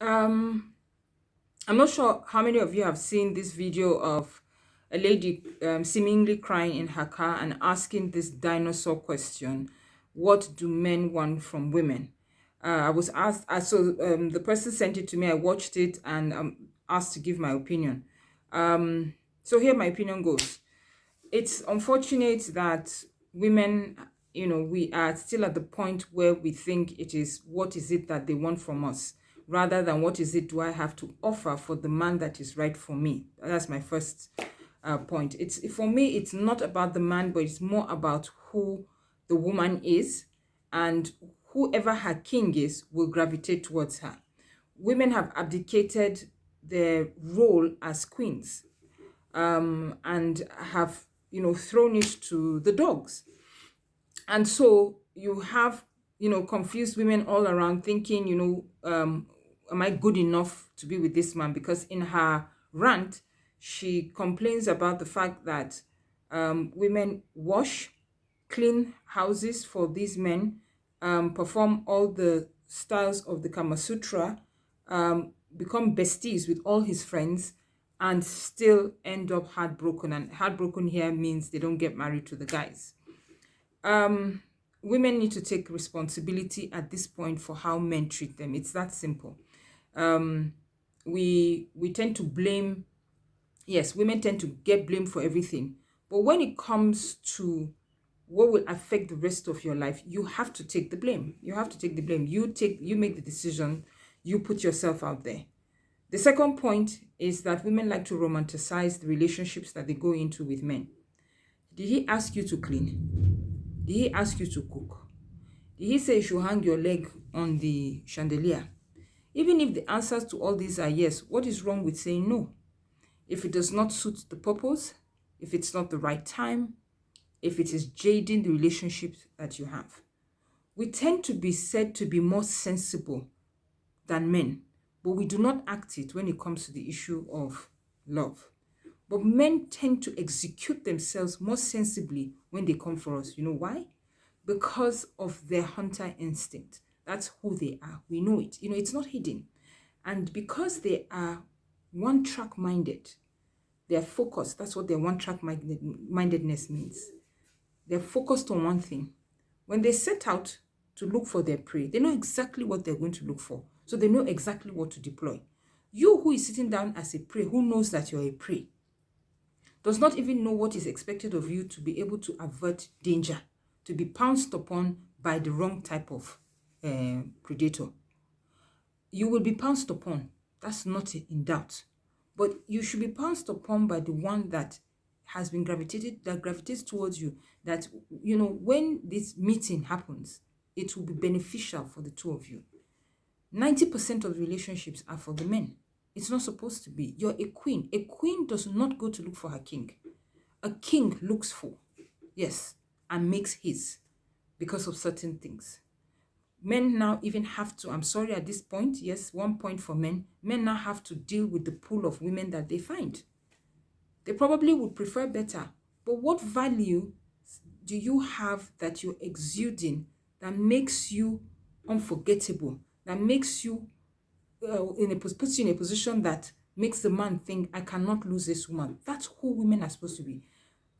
Um, I'm not sure how many of you have seen this video of a lady seemingly crying in her car and asking this dinosaur question: what do men want from women? I was asked, the person sent it to me, I watched it, and asked to give my opinion. So here my opinion goes. It's unfortunate that women, we are still at the point where we think it is what is it that they want from us, rather than what is it do I have to offer for the man that is right for me. That's my first point. It's for me, it's not about the man, but it's more about who the woman is, and whoever her king is will gravitate towards her. Women have abdicated their role as queens, and have thrown it to the dogs. And so you have confused women all around thinking, am I good enough to be with this man? Because in her rant, she complains about the fact that women wash, clean houses for these men, perform all the styles of the Kama Sutra, become besties with all his friends, and still end up heartbroken. And heartbroken here means they don't get married to the guys. Um, Women need to take responsibility at this point for how men treat them. It's that simple. Um, we tend to blame. Yes, women tend to get blamed for everything. But when it comes to what will affect the rest of your life, you have to take the blame. You have to take the blame. You make the decision, you put yourself out there. The second point is that women like to romanticize the relationships that they go into with men. Did he ask you to clean? Did he ask you to cook? Did he say you should hang your leg on the chandelier? Even if the answers to all these are yes, what is wrong with saying no? If it does not suit the purpose, if it's not the right time, if it is jading the relationships that you have. We tend to be said to be more sensible than men, but we do not act it when it comes to the issue of love. But men tend to execute themselves more sensibly when they come for us. You know why? Because of their hunter instinct. That's who they are. We know it. It's not hidden. And because they are one track minded, they're focused. That's what their one track mindedness means. They're focused on one thing. When they set out to look for their prey, they know exactly what they're going to look for. So they know exactly what to deploy. You who is sitting down as a prey, who knows that you're a prey, does not even know what is expected of you to be able to avert danger, to be pounced upon by the wrong type of predator. You will be pounced upon. That's not in doubt. But you should be pounced upon by the one that has been that gravitates towards you. That, when this meeting happens, it will be beneficial for the two of you. 90% of relationships are for the men. It's not supposed to be. You're a queen. A queen does not go to look for her king. A king looks for, yes, and makes his because of certain things. Men now even have to, I'm sorry at this point, yes, 1 point for men. Men now have to deal with the pool of women that they find. They probably would prefer better. But what value do you have that you're exuding that makes you unforgettable, that makes you puts you in a position that makes the man think, I cannot lose this woman? That's who women are supposed to be.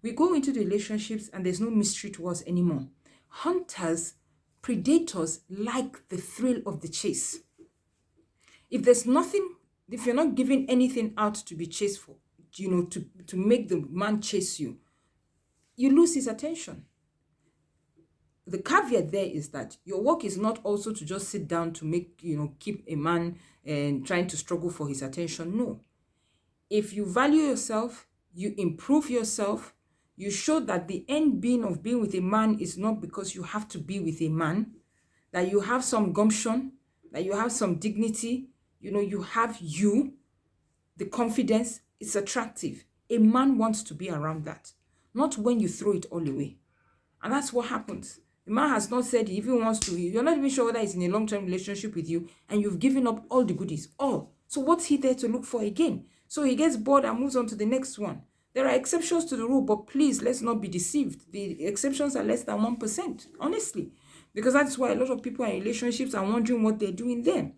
We go into the relationships and there's no mystery to us anymore. Hunters, predators like the thrill of the chase. If there's nothing, if you're not giving anything out to be chased for, to make the man chase you, you lose his attention. The caveat there is that your work is not also to just sit down to keep a man and trying to struggle for his attention. No. If you value yourself, you improve yourself, you show that the end being of being with a man is not because you have to be with a man, that you have some gumption, that you have some dignity, you have the confidence. It's attractive. A man wants to be around that, not when you throw it all away. And that's what happens. The man has not said he even wants to, you're not even sure whether he's in a long-term relationship with you, and you've given up all the goodies, all. So what's he there to look for again? So he gets bored and moves on to the next one. There are exceptions to the rule, but please, let's not be deceived. The exceptions are less than 1%, honestly. Because that's why a lot of people in relationships are wondering what they're doing there.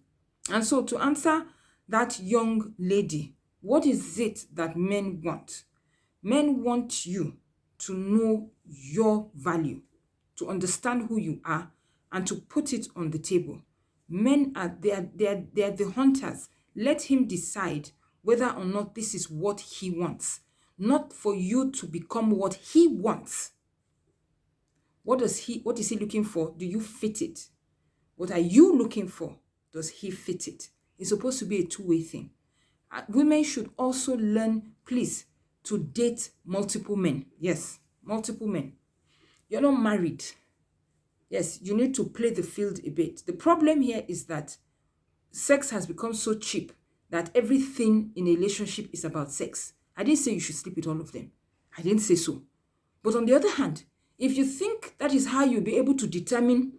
And so to answer that young lady, what is it that men want? Men want you to know your value, to understand who you are, and to put it on the table. Men are they are the hunters. Let him decide whether or not this is what he wants, not for you to become what he wants. What is he looking for? Do you fit it? What are you looking for? Does he fit it? It's supposed to be a two-way thing. Women should also learn, please, to date multiple men. Yes, multiple men. You're not married. Yes, you need to play the field a bit. The problem here is that sex has become so cheap that everything in a relationship is about sex. I didn't say you should sleep with all of them. I didn't say so. But on the other hand, if you think that is how you'll be able to determine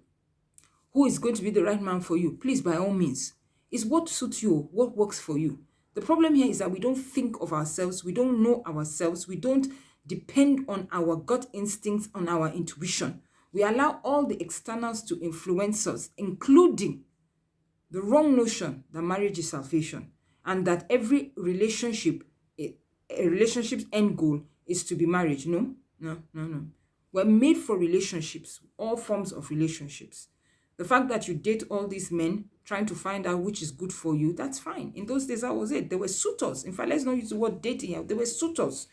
who is going to be the right man for you, please, by all means, it's what suits you, what works for you. The problem here is that we don't think of ourselves, we don't know ourselves, we don't depend on our gut instincts, on our intuition. We allow all the externals to influence us, including the wrong notion that marriage is salvation and that every relationship, a relationship's end goal is to be married. No, no, no, no. We're made for relationships, all forms of relationships. The fact that you date all these men trying to find out which is good for you, that's fine. In those days, that was it. There were suitors. In fact, let's not use the word dating. There were suitors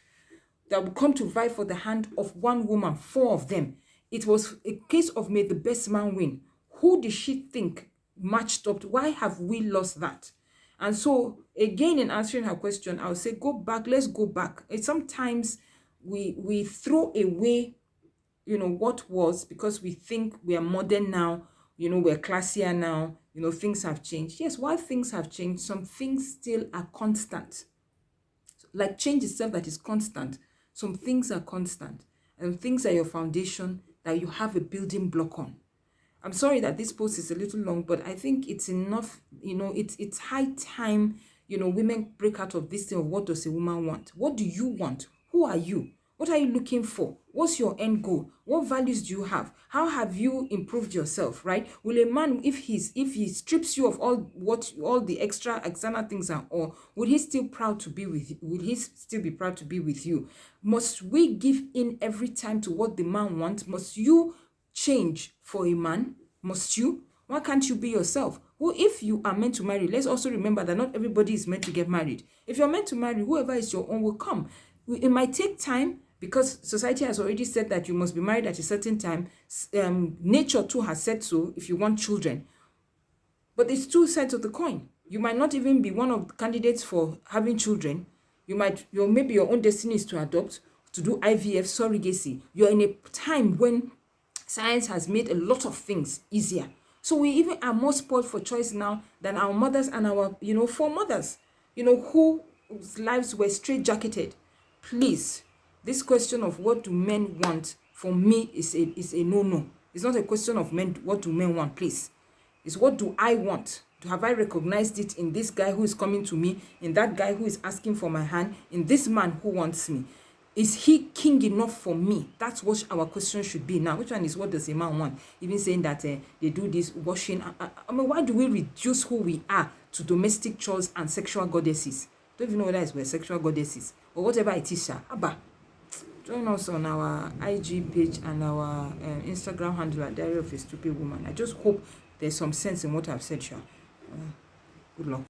that would come to vie for the hand of one woman, 4 of them. It was a case of may the best man win. Who did she think matched up? Why have we lost that? And so, again, in answering her question, I would say, go back. Let's go back. It's sometimes we throw away, what was, because we think we are modern now, we're classier now, things have changed. Yes, while things have changed, some things still are constant. Like change itself that is constant, some things are constant, and things are your foundation that you have a building block on. I'm sorry that this post is a little long, but I think it's enough. It's high time, women break out of this thing of what does a woman want? What do you want? Who are you? What are you looking for? What's your end goal? What values do you have? How have you improved yourself, right? Will a man, if he strips you of all the external things are all, would he still proud to be with you? Would he still be proud to be with you? Must we give in every time to what the man wants? Must you change for a man? Must you? Why can't you be yourself? Well, if you are meant to marry, let's also remember that not everybody is meant to get married. If you're meant to marry, whoever is your own will come. It might take time because society has already said that you must be married at a certain time. Nature too has said so if you want children. But it's two sides of the coin. You might not even be one of the candidates for having children. Maybe your own destiny is to adopt, to do IVF, surrogacy. You're in a time when science has made a lot of things easier. So we even are more spoiled for choice now than our mothers and our, foremothers, whose lives were straitjacketed. Please, this question of what do men want, for me, is a no-no. It's not a question of men, what do men want, please. It's what do I want? Have I recognized it in this guy who is coming to me, in that guy who is asking for my hand, in this man who wants me? Is he king enough for me? That's what our question should be now. Which one is what does a man want? Even saying that they do this washing. I mean, why do we reduce who we are to domestic chores and sexual goddesses? Don't even know whether we're sexual goddesses or whatever it is. Abba, join us on our IG page and our Instagram handle at Diary of a Stupid Woman. I just hope there's some sense in what I've said, Sha. Good luck.